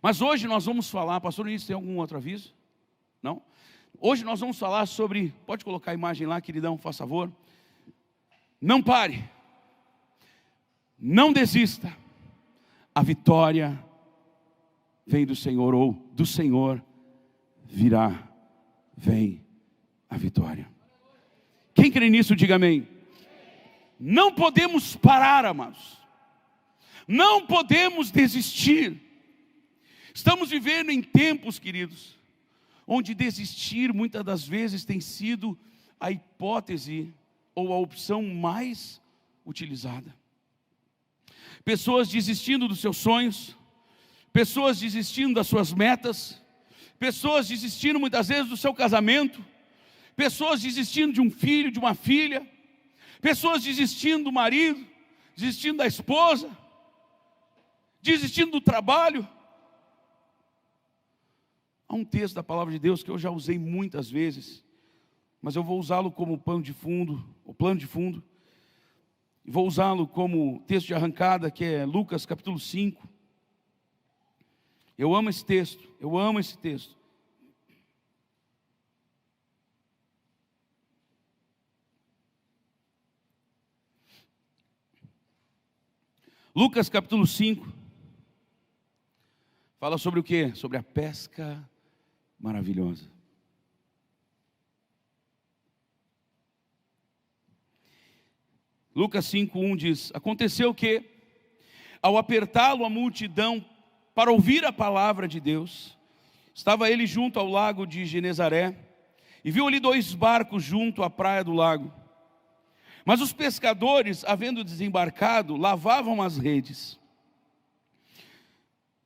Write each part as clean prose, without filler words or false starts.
Mas hoje nós vamos falar, pastor Luiz, tem algum outro aviso? Não? Hoje nós vamos falar sobre, pode colocar a imagem lá, queridão, faz favor. Não pare, não desista, a vitória vem do Senhor, ou do Senhor virá, vem a vitória. Quem crê nisso, diga amém. Não podemos parar, amados, não podemos desistir. Estamos vivendo em tempos, queridos, onde desistir muitas das vezes tem sido a hipótese ou a opção mais utilizada. Pessoas desistindo dos seus sonhos, pessoas desistindo das suas metas, pessoas desistindo muitas vezes do seu casamento, pessoas desistindo de um filho, de uma filha, pessoas desistindo do marido, desistindo da esposa, desistindo do trabalho. Há um texto da palavra de Deus que eu já usei muitas vezes, mas eu vou usá-lo como plano de fundo, e vou usá-lo como texto de arrancada, que é Lucas capítulo 5. Eu amo esse texto, Lucas capítulo 5, fala sobre o quê? Sobre a pesca maravilhosa. Lucas 5:1 diz: aconteceu que, ao apertá-lo a multidão para ouvir a palavra de Deus, estava ele junto ao lago de Genezaré, e viu ali 2 barcos junto à praia do lago. Mas os pescadores, havendo desembarcado, lavavam as redes.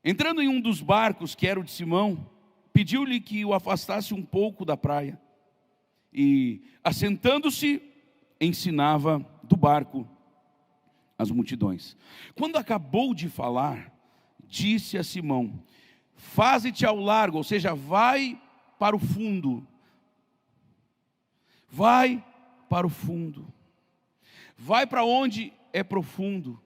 Entrando em um dos barcos, que era o de Simão, pediu-lhe que o afastasse um pouco da praia. E, assentando-se, ensinava do barco as multidões. Quando acabou de falar, disse a Simão: faze-te ao largo, ou seja, vai para o fundo. Vai para o fundo. Vai para onde é profundo.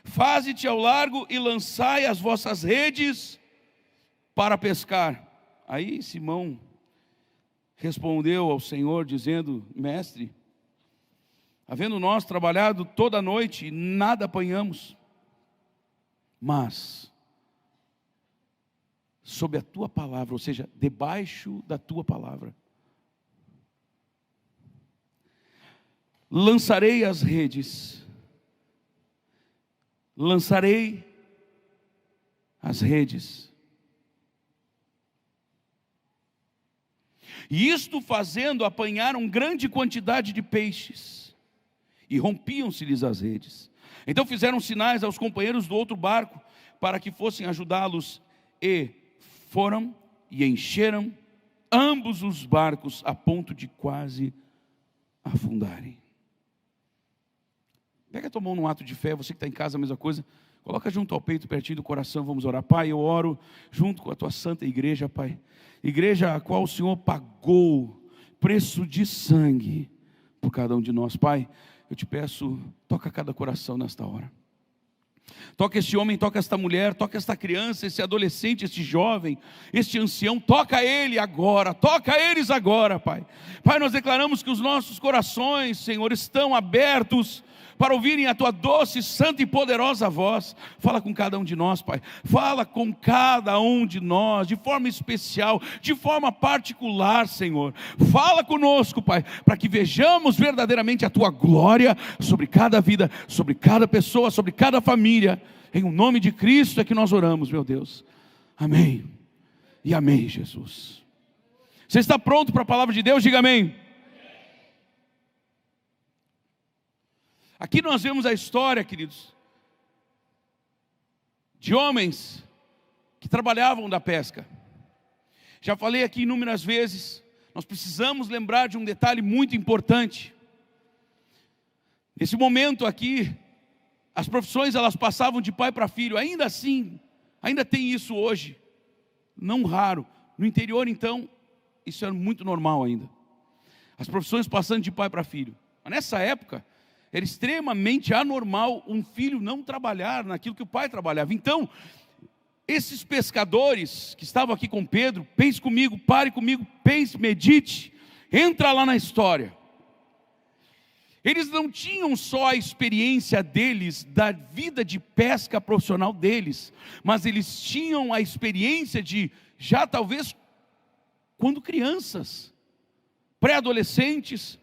Faze-te ao largo e lançai as vossas redes para pescar. Aí Simão respondeu ao Senhor dizendo: mestre, havendo nós trabalhado toda a noite e nada apanhamos, mas sob a tua palavra, ou seja, debaixo da tua palavra, lançarei as redes. Lançarei as redes. E isto fazendo, apanharam grande quantidade de peixes, e rompiam-se-lhes as redes. Então fizeram sinais aos companheiros do outro barco, para que fossem ajudá-los, e foram e encheram ambos os barcos, a ponto de quase afundarem. Pega a tua mão num ato de fé, você que está em casa, a mesma coisa, coloca junto ao peito, pertinho do coração, vamos orar. Pai, eu oro junto com a tua santa igreja, Pai, igreja a qual o Senhor pagou preço de sangue por cada um de nós. Pai, eu te peço, toca cada coração nesta hora. Toca este homem, toca esta mulher, toca esta criança, esse adolescente, este jovem, este ancião, toca ele agora, toca eles agora, Pai. Pai, nós declaramos que os nossos corações, Senhor, estão abertos para ouvirem a tua doce, santa e poderosa voz. Fala com cada um de nós, Pai. Fala com cada um de nós, de forma especial, de forma particular, Senhor. Fala conosco, Pai, para que vejamos verdadeiramente a tua glória sobre cada vida, sobre cada pessoa, sobre cada família. Em o nome de Cristo é que nós oramos, meu Deus. Amém. E amém, Jesus. Você está pronto para a palavra de Deus? Diga amém. Aqui nós vemos a história, queridos, de homens que trabalhavam da pesca. Já falei aqui inúmeras vezes, nós precisamos lembrar de um detalhe muito importante. Nesse momento aqui, as profissões elas passavam de pai para filho, ainda assim, ainda tem isso hoje, não raro. No interior então, isso era muito normal ainda. As profissões passando de pai para filho. Mas nessa época, era extremamente anormal um filho não trabalhar naquilo que o pai trabalhava. Então, esses pescadores que estavam aqui com Pedro, pense comigo, pare comigo, pense, medite, entra lá na história. Eles não tinham só a experiência deles, da vida de pesca profissional deles, mas eles tinham a experiência de, já talvez, quando crianças, pré-adolescentes,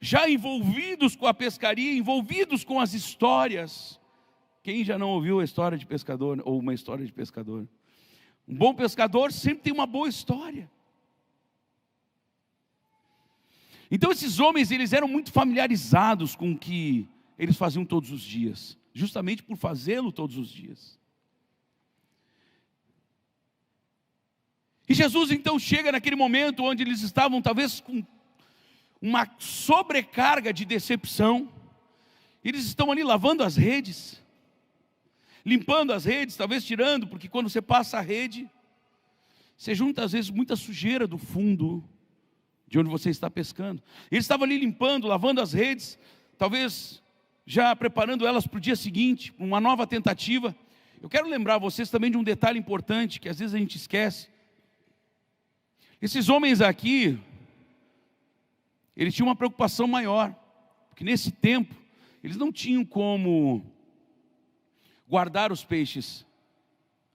já envolvidos com a pescaria, envolvidos com as histórias. Quem já não ouviu a história de pescador, ou uma história de pescador? Um bom pescador sempre tem uma boa história. Então esses homens, eles eram muito familiarizados com o que eles faziam todos os dias, justamente por fazê-lo todos os dias. E Jesus então chega naquele momento onde eles estavam talvez com uma sobrecarga de decepção. Eles estão ali lavando as redes, limpando as redes, talvez tirando, porque quando você passa a rede, você junta às vezes muita sujeira do fundo de onde você está pescando. Eles estavam ali limpando, lavando as redes, talvez já preparando elas para o dia seguinte, uma nova tentativa. Eu quero lembrar vocês também de um detalhe importante, que às vezes a gente esquece. Esses homens aqui, eles tinham uma preocupação maior, porque nesse tempo, eles não tinham como guardar os peixes,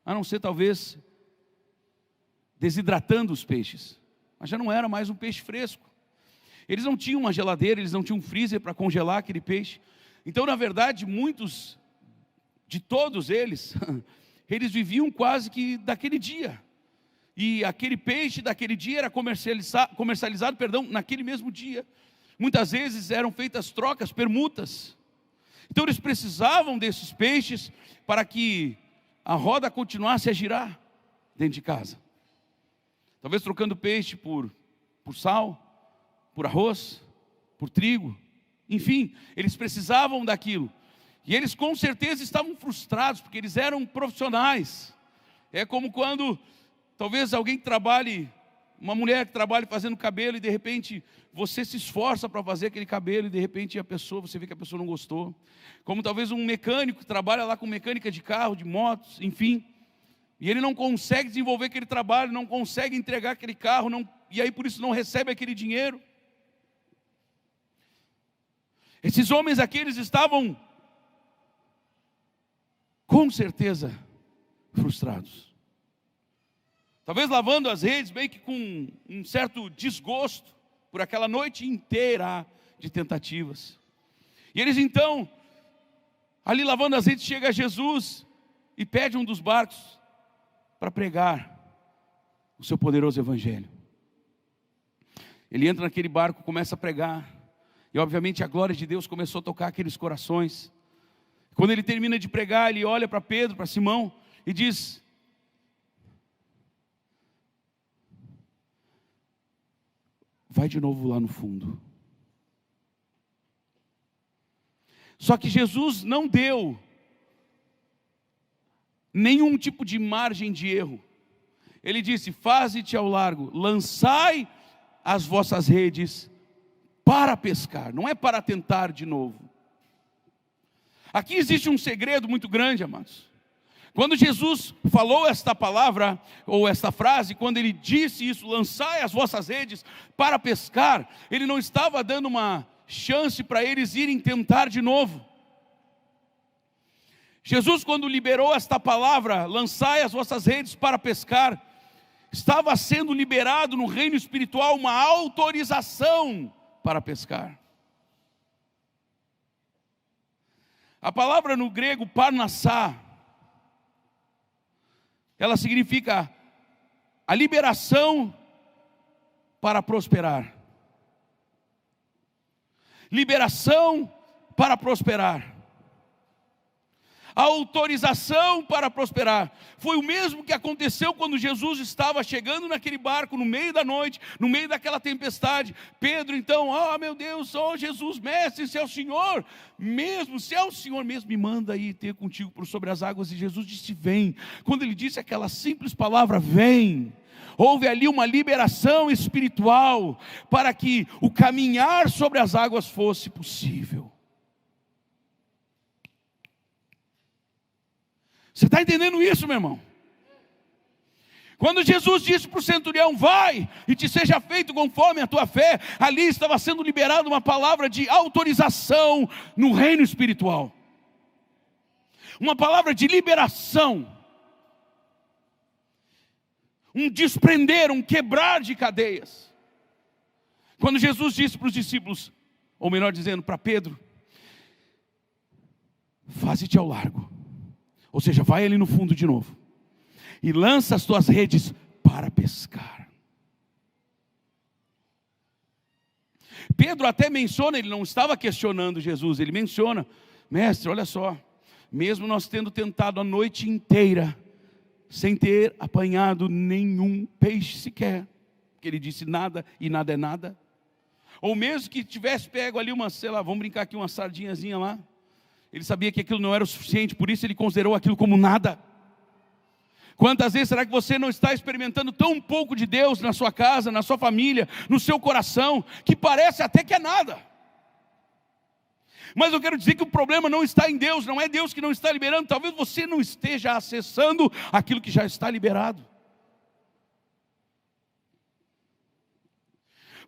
a não ser talvez desidratando os peixes. Mas já não era mais um peixe fresco. Eles não tinham uma geladeira, eles não tinham um freezer para congelar aquele peixe. Então, na verdade, muitos de todos eles, eles viviam quase que daquele dia. E aquele peixe daquele dia era comercializado, naquele mesmo dia. Muitas vezes eram feitas trocas, permutas. Então eles precisavam desses peixes para que a roda continuasse a girar dentro de casa. Talvez trocando peixe por sal, por arroz, por trigo, enfim, eles precisavam daquilo. E eles com certeza estavam frustrados, porque eles eram profissionais. É como quando talvez alguém trabalhe, uma mulher que trabalhe fazendo cabelo, e de repente você se esforça para fazer aquele cabelo, e de repente você vê que a pessoa não gostou. Como talvez um mecânico que trabalha lá com mecânica de carro, de motos, enfim. E ele não consegue desenvolver aquele trabalho, não consegue entregar aquele carro, e aí por isso não recebe aquele dinheiro. Esses homens aqui, eles estavam, com certeza, frustrados. Talvez lavando as redes, bem que com um certo desgosto, por aquela noite inteira de tentativas. E eles então, ali lavando as redes, chega Jesus e pede um dos barcos para pregar o seu poderoso evangelho. Ele entra naquele barco, começa a pregar, e obviamente a glória de Deus começou a tocar aqueles corações. Quando ele termina de pregar, ele olha para Pedro, para Simão, e diz: vai de novo lá no fundo. Só que Jesus não deu nenhum tipo de margem de erro. Ele disse: faze-te ao largo, lançai as vossas redes para pescar, não é para tentar de novo. Aqui existe um segredo muito grande, amados. Quando Jesus falou esta palavra, ou esta frase, quando ele disse isso, lançai as vossas redes para pescar, ele não estava dando uma chance para eles irem tentar de novo. Jesus, quando liberou esta palavra, lançai as vossas redes para pescar, estava sendo liberado no reino espiritual uma autorização para pescar. A palavra no grego, parnassá, ela significa a liberação para prosperar. Liberação para prosperar. A autorização para prosperar. Foi o mesmo que aconteceu quando Jesus estava chegando naquele barco no meio da noite, no meio daquela tempestade. Pedro então, meu Deus, Jesus, mestre, se é o Senhor mesmo, se é o Senhor mesmo, me manda aí ter contigo por sobre as águas. E Jesus disse: vem. Quando ele disse aquela simples palavra, vem, houve ali uma liberação espiritual para que o caminhar sobre as águas fosse possível. Você está entendendo isso, meu irmão? Quando Jesus disse para o centurião, vai e te seja feito conforme a tua fé, ali estava sendo liberada uma palavra de autorização no reino espiritual. Uma palavra de liberação. Um desprender, um quebrar de cadeias. Quando Jesus disse para os discípulos, ou melhor dizendo, para Pedro, faze-te ao largo. Ou seja, vai ali no fundo de novo. E lança as tuas redes para pescar. Pedro até menciona, ele não estava questionando Jesus, ele menciona, mestre, olha só, mesmo nós tendo tentado a noite inteira, sem ter apanhado nenhum peixe sequer, porque ele disse nada e nada é nada, ou mesmo que tivesse pego ali uma, sei lá, vamos brincar aqui, uma sardinhazinha lá, ele sabia que aquilo não era o suficiente, por isso ele considerou aquilo como nada. Quantas vezes será que você não está experimentando tão pouco de Deus na sua casa, na sua família, no seu coração, que parece até que é nada? Mas eu quero dizer que o problema não está em Deus, não é Deus que não está liberando, talvez você não esteja acessando aquilo que já está liberado.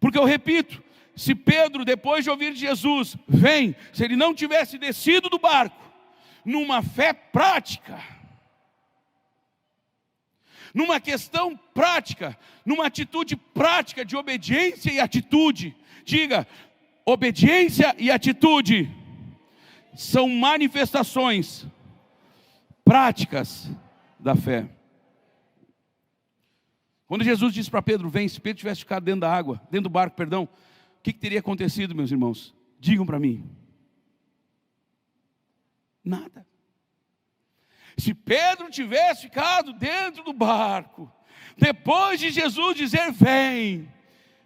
Porque eu repito, se Pedro, depois de ouvir Jesus, vem, se ele não tivesse descido do barco, numa fé prática, numa questão prática, numa atitude prática de obediência e atitude, diga, obediência e atitude são manifestações práticas da fé. Quando Jesus disse para Pedro, vem, se Pedro tivesse ficado dentro da água, dentro do barco, perdão, o que teria acontecido, meus irmãos? Digam para mim. Nada. Se Pedro tivesse ficado dentro do barco, depois de Jesus dizer vem,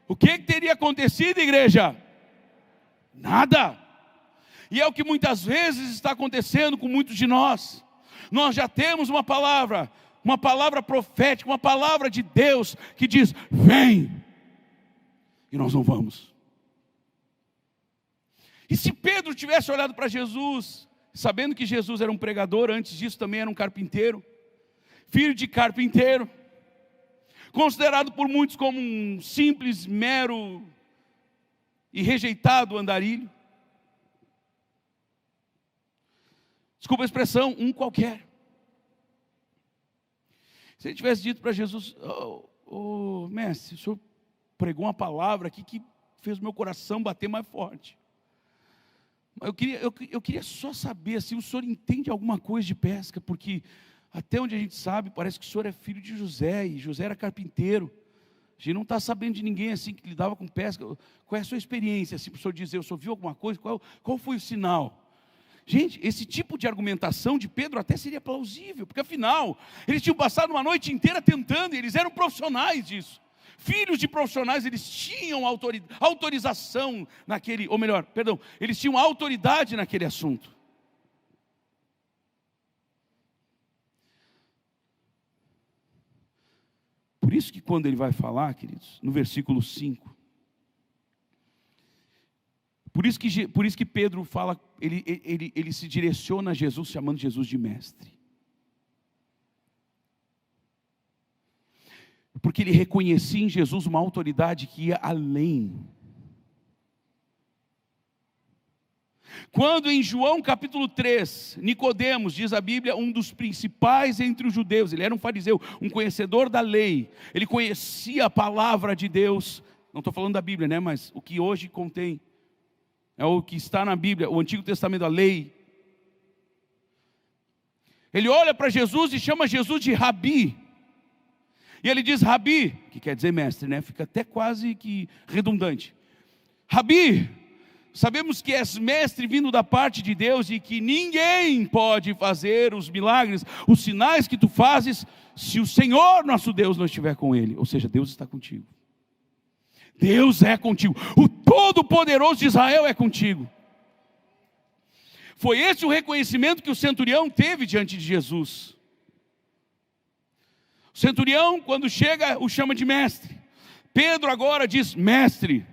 o que teria acontecido, igreja? Nada. E é o que muitas vezes está acontecendo com muitos de nós. Nós já temos uma palavra profética, uma palavra de Deus que diz vem, e nós não vamos. E se Pedro tivesse olhado para Jesus, sabendo que Jesus era um pregador, antes disso também era um carpinteiro, filho de carpinteiro, considerado por muitos como um simples, mero e rejeitado andarilho, desculpa a expressão, um qualquer. Se ele tivesse dito para Jesus, mestre, o senhor pregou uma palavra aqui que fez o meu coração bater mais forte. Eu queria só saber se o senhor entende alguma coisa de pesca, porque até onde a gente sabe, parece que o senhor é filho de José, e José era carpinteiro. A gente não está sabendo de ninguém assim que lidava com pesca. Qual é a sua experiência? Assim, para o senhor dizer, o senhor viu alguma coisa? Qual foi o sinal? Gente, esse tipo de argumentação de Pedro até seria plausível, porque afinal, eles tinham passado uma noite inteira tentando, e eles eram profissionais disso. Filhos de profissionais, eles tinham autorização naquele, ou melhor, perdão, eles tinham autoridade naquele assunto. Por isso que quando ele vai falar, queridos, no versículo 5, por isso que Pedro fala, ele se direciona a Jesus, chamando Jesus de mestre. Porque ele reconhecia em Jesus uma autoridade que ia além. Quando em João capítulo 3, Nicodemos, diz a Bíblia, um dos principais entre os judeus, ele era um fariseu, um conhecedor da lei, ele conhecia a palavra de Deus, não estou falando da Bíblia, né, mas o que hoje contém, é o que está na Bíblia, o Antigo Testamento, a lei. Ele olha para Jesus e chama Jesus de Rabi. E ele diz Rabi, que quer dizer mestre, né? Fica até quase que redundante. Rabi, sabemos que és mestre vindo da parte de Deus e que ninguém pode fazer os milagres, os sinais que tu fazes, se o Senhor nosso Deus não estiver com ele. Ou seja, Deus está contigo. Deus é contigo. O Todo-Poderoso de Israel é contigo. Foi esse o reconhecimento que o centurião teve diante de Jesus. O centurião, quando chega, o chama de mestre. Pedro agora diz, mestre,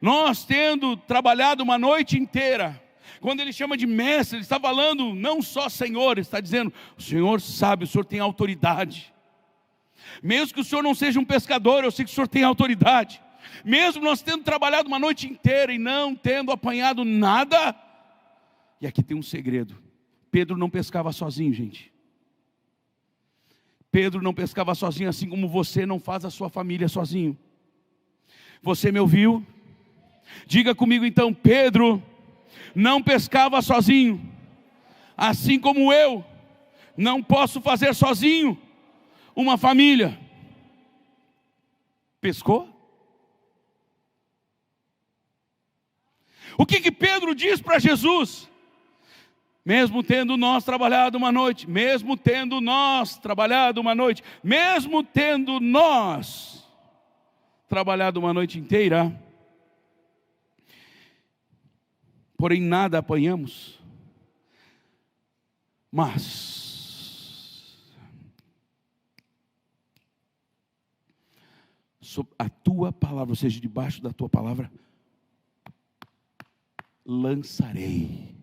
nós tendo trabalhado uma noite inteira. Quando ele chama de mestre, ele está falando não só Senhor, ele está dizendo, o Senhor sabe, o Senhor tem autoridade. Mesmo que o senhor não seja um pescador, eu sei que o senhor tem autoridade. Mesmo nós tendo trabalhado uma noite inteira e não tendo apanhado nada. E aqui tem um segredo. Pedro não pescava sozinho, gente. Pedro não pescava sozinho, assim como você não faz a sua família sozinho. Você me ouviu? Diga comigo então, Pedro não pescava sozinho, assim como eu não posso fazer sozinho uma família. Pescou? O que Pedro diz para Jesus? Mesmo tendo nós trabalhado uma noite, mesmo tendo nós trabalhado uma noite inteira, porém nada apanhamos, mas sob a tua palavra, ou seja, debaixo da tua palavra, lançarei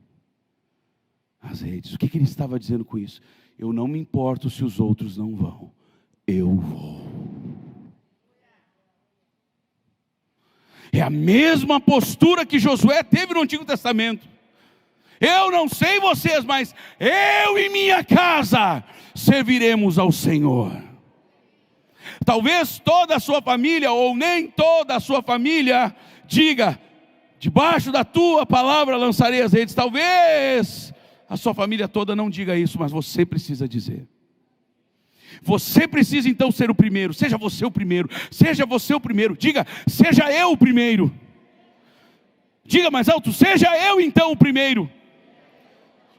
as redes. O que ele estava dizendo com isso? Eu não me importo se os outros não vão, eu vou. É a mesma postura que Josué teve no Antigo Testamento. Eu não sei vocês, mas eu e minha casa serviremos ao Senhor. Talvez toda a sua família, ou nem toda a sua família, diga: debaixo da tua palavra lançarei as redes. Talvez a sua família toda não diga isso, mas você precisa dizer. Você precisa então ser o primeiro. Seja você o primeiro. Seja você o primeiro. Diga: seja eu o primeiro. Diga mais alto: seja eu então o primeiro.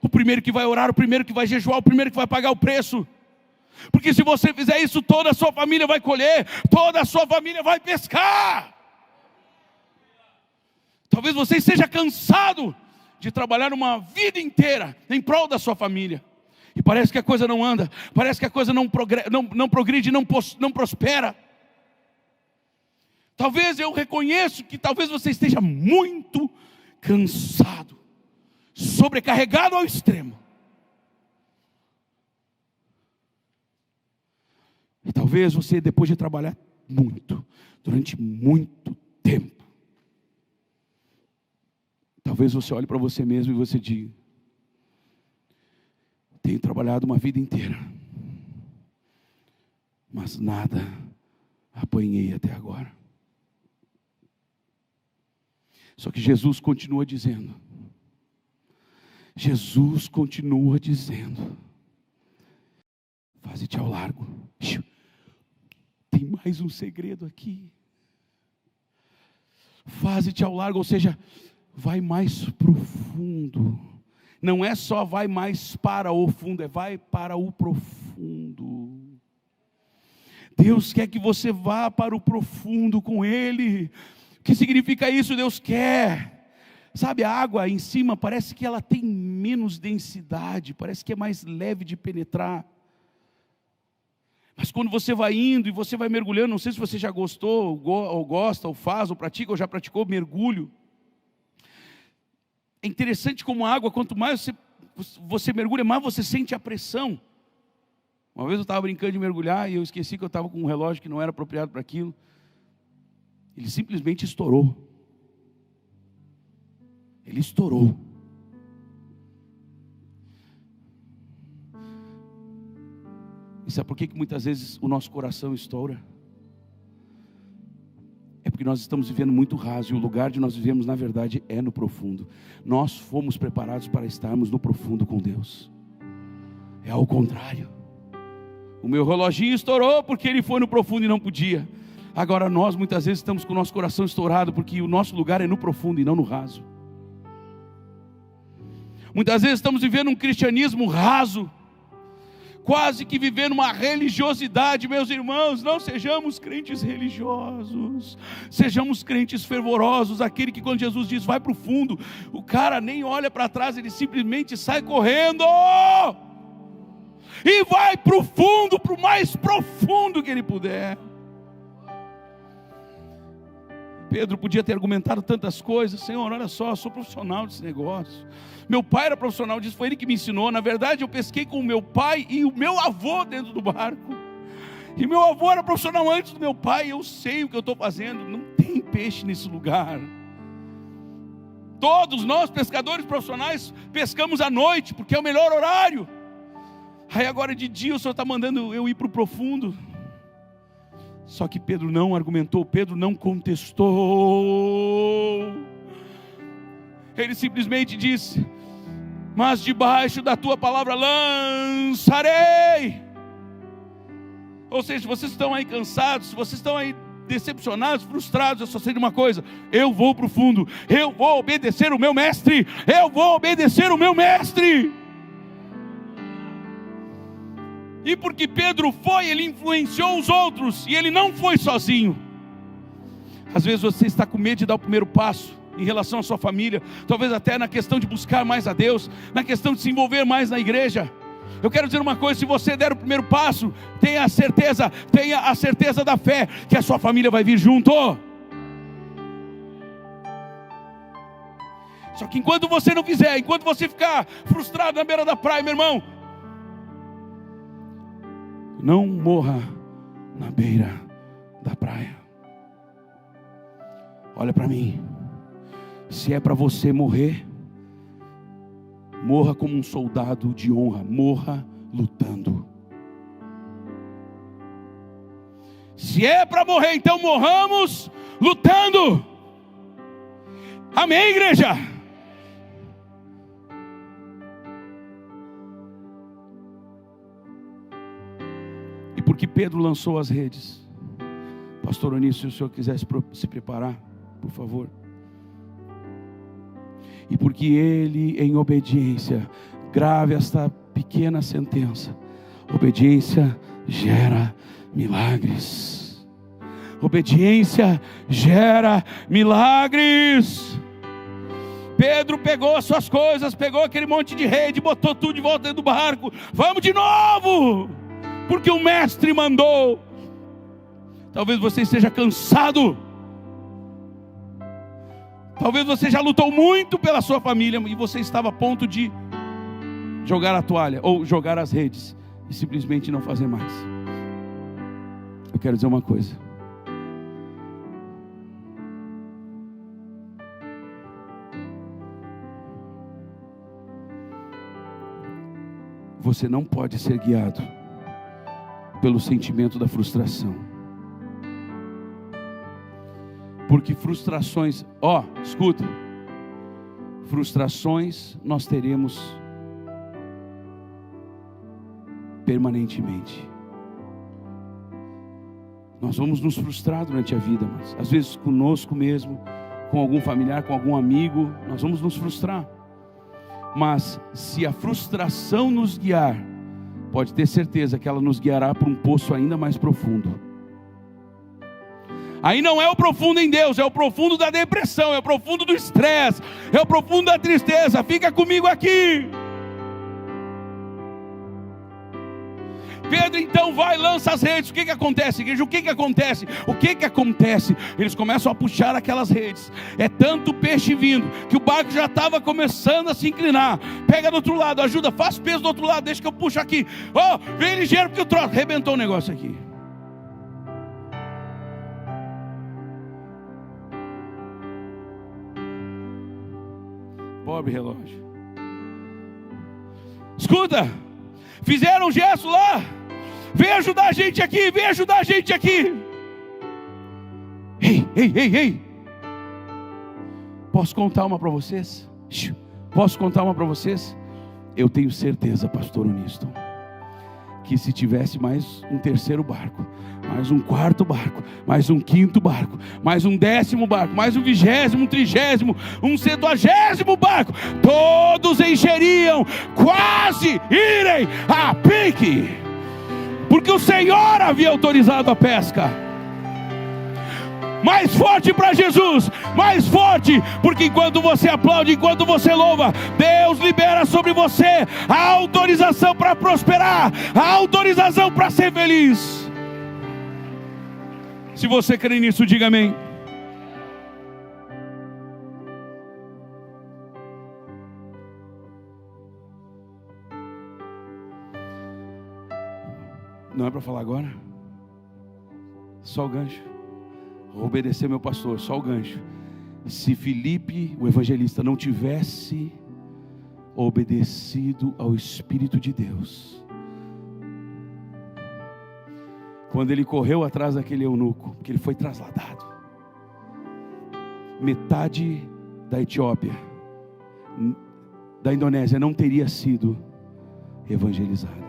O primeiro que vai orar, o primeiro que vai jejuar, o primeiro que vai pagar o preço. Porque se você fizer isso, toda a sua família vai colher, toda a sua família vai pescar. Talvez você esteja cansado de trabalhar uma vida inteira em prol da sua família. E parece que a coisa não anda, parece que a coisa não progride, não prospera. Talvez eu reconheço que talvez você esteja muito cansado, sobrecarregado ao extremo. E talvez você, depois de trabalhar muito, durante muito tempo, talvez você olhe para você mesmo e você diga: tenho trabalhado uma vida inteira, mas nada apanhei até agora. Só que Jesus continua dizendo, faze-te ao largo. Tem mais um segredo aqui. Faze-te ao largo, ou seja, vai mais profundo. Não é só vai mais para o fundo, é vai para o profundo. Deus quer que você vá para o profundo com Ele. O que significa isso? Deus quer. Sabe, a água em cima parece que ela tem menos densidade, parece que é mais leve de penetrar. Mas quando você vai indo e você vai mergulhando, não sei se você já gostou, ou gosta, ou faz, ou pratica, ou já praticou mergulho. É interessante como a água, quanto mais você mergulha, mais você sente a pressão. Uma vez eu estava brincando de mergulhar e eu esqueci que eu estava com um relógio que não era apropriado para aquilo. Ele simplesmente estourou. Ele estourou. E sabe por que muitas vezes o nosso coração estoura? É porque nós estamos vivendo muito raso, e o lugar de nós vivemos, na verdade, é no profundo. Nós fomos preparados para estarmos no profundo com Deus. É ao contrário. O meu reloginho estourou porque ele foi no profundo e não podia. Agora nós muitas vezes estamos com o nosso coração estourado porque o nosso lugar é no profundo e não no raso. Muitas vezes estamos vivendo um cristianismo raso, quase que vivendo uma religiosidade. Meus irmãos, não sejamos crentes religiosos, sejamos crentes fervorosos. Aquele que quando Jesus diz vai para o fundo, o cara nem olha para trás, ele simplesmente sai correndo e vai para o fundo, para o mais profundo que ele puder. Pedro podia ter argumentado tantas coisas. Senhor, olha só, eu sou profissional desse negócio. Meu pai era profissional disso, foi ele que me ensinou. Na verdade, eu pesquei com o meu pai e o meu avô dentro do barco. E meu avô era profissional antes do meu pai. Eu sei o que eu estou fazendo. Não tem peixe nesse lugar. Todos nós, pescadores profissionais, pescamos à noite, porque é o melhor horário. Aí agora de dia o Senhor está mandando eu ir para o profundo. Só que Pedro não argumentou, Pedro não contestou. Ele simplesmente disse: mas debaixo da tua palavra lançarei. Ou seja, vocês estão aí cansados, vocês estão aí decepcionados, frustrados, eu só sei de uma coisa: eu vou para o fundo, eu vou obedecer o meu mestre, eu vou obedecer o meu mestre. E porque Pedro foi, ele influenciou os outros, e ele não foi sozinho. Às vezes você está com medo de dar o primeiro passo em relação à sua família, talvez até na questão de buscar mais a Deus, na questão de se envolver mais na igreja. Eu quero dizer uma coisa: se você der o primeiro passo, tenha a certeza da fé, que a sua família vai vir junto. Só que enquanto você não fizer, enquanto você ficar frustrado na beira da praia, meu irmão, não morra na beira da praia. Olha para mim, se é para você morrer, morra como um soldado de honra, morra lutando. Se é para morrer, então morramos lutando. Amém, igreja? E porque Pedro lançou as redes, pastor Onísio, se o senhor quiser se preparar, por favor. E porque ele, em obediência, grave esta pequena sentença: obediência gera milagres. Obediência gera milagres. Pedro pegou as suas coisas, pegou aquele monte de rede, botou tudo de volta dentro do barco. Vamos de novo, porque o mestre mandou. Talvez você esteja cansado. Talvez você já lutou muito pela sua família e você estava a ponto de jogar a toalha ou jogar as redes e simplesmente não fazer mais. Eu quero dizer uma coisa: você não pode ser guiado pelo sentimento da frustração. Porque frustrações, escuta, frustrações nós teremos permanentemente. Nós vamos nos frustrar durante a vida, mas às vezes conosco mesmo, com algum familiar, com algum amigo, nós vamos nos frustrar. Mas se a frustração nos guiar, pode ter certeza que ela nos guiará para um poço ainda mais profundo. Aí não é o profundo em Deus, é o profundo da depressão, é o profundo do estresse, é o profundo da tristeza. Fica comigo aqui. Pedro então vai, lança as redes. O que acontece, igreja? O que acontece? O que acontece? Eles começam a puxar aquelas redes. É tanto peixe vindo, que o barco já estava começando a se inclinar. Pega do outro lado, ajuda, faz peso do outro lado, deixa que eu puxo aqui. Vem ligeiro porque o troço arrebentou o negócio aqui. Pobre relógio. Escuta, fizeram um gesto lá. Vem ajudar a gente aqui, vem ajudar a gente aqui. Ei. Posso contar uma para vocês? Posso contar uma para vocês? Eu tenho certeza, pastor Uniston, que se tivesse mais um terceiro barco, mais um quarto barco, mais um quinto barco, mais um 10º barco, mais um 20º, um 30º, um 70º barco, todos encheriam, quase irem a pique, porque o Senhor havia autorizado a pesca. Mais forte para Jesus, mais forte, porque enquanto você aplaude, enquanto você louva, Deus libera sobre você a autorização para prosperar, a autorização para ser feliz. Se você crê nisso, diga amém. Não é para falar agora? Só o gancho. Obedecer meu pastor, só o gancho. Se Filipe, o evangelista, não tivesse obedecido ao Espírito de Deus, quando ele correu atrás daquele eunuco, que ele foi trasladado, metade da Etiópia, da Indonésia, não teria sido evangelizada.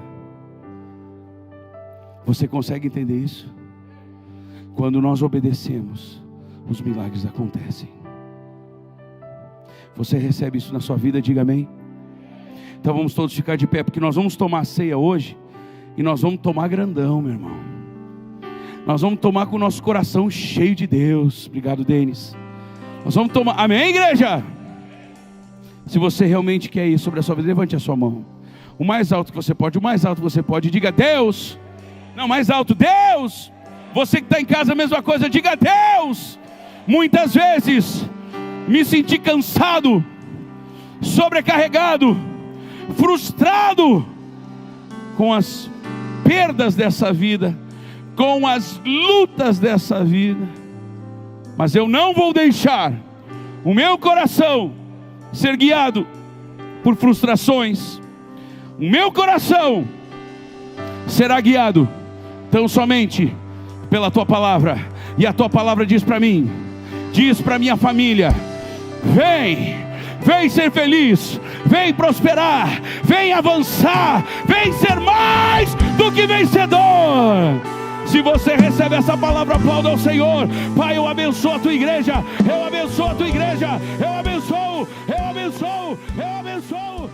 Você consegue entender isso? Quando nós obedecemos, os milagres acontecem. Você recebe isso na sua vida? Diga amém. Então vamos todos ficar de pé, porque nós vamos tomar a ceia hoje, e nós vamos tomar grandão, meu irmão. Nós vamos tomar com o nosso coração cheio de Deus. Obrigado, Denis. Nós vamos tomar, amém, igreja? Se você realmente quer isso sobre a sua vida, levante a sua mão, o mais alto que você pode, o mais alto que você pode, diga Deus. Não, mais alto, Deus. Você que está em casa, a mesma coisa, diga Deus. Muitas vezes me senti cansado, sobrecarregado, frustrado com as perdas dessa vida, com as lutas dessa vida, mas eu não vou deixar o meu coração ser guiado por frustrações. O meu coração será guiado tão somente pela tua palavra. E a tua palavra diz para mim, diz para minha família: vem ser feliz, vem prosperar, vem avançar, vem ser mais do que vencedor. Se você recebe essa palavra, aplauda ao Senhor. Pai, eu abençoo a tua igreja, eu abençoo a tua igreja, eu abençoo, eu abençoo, eu abençoo.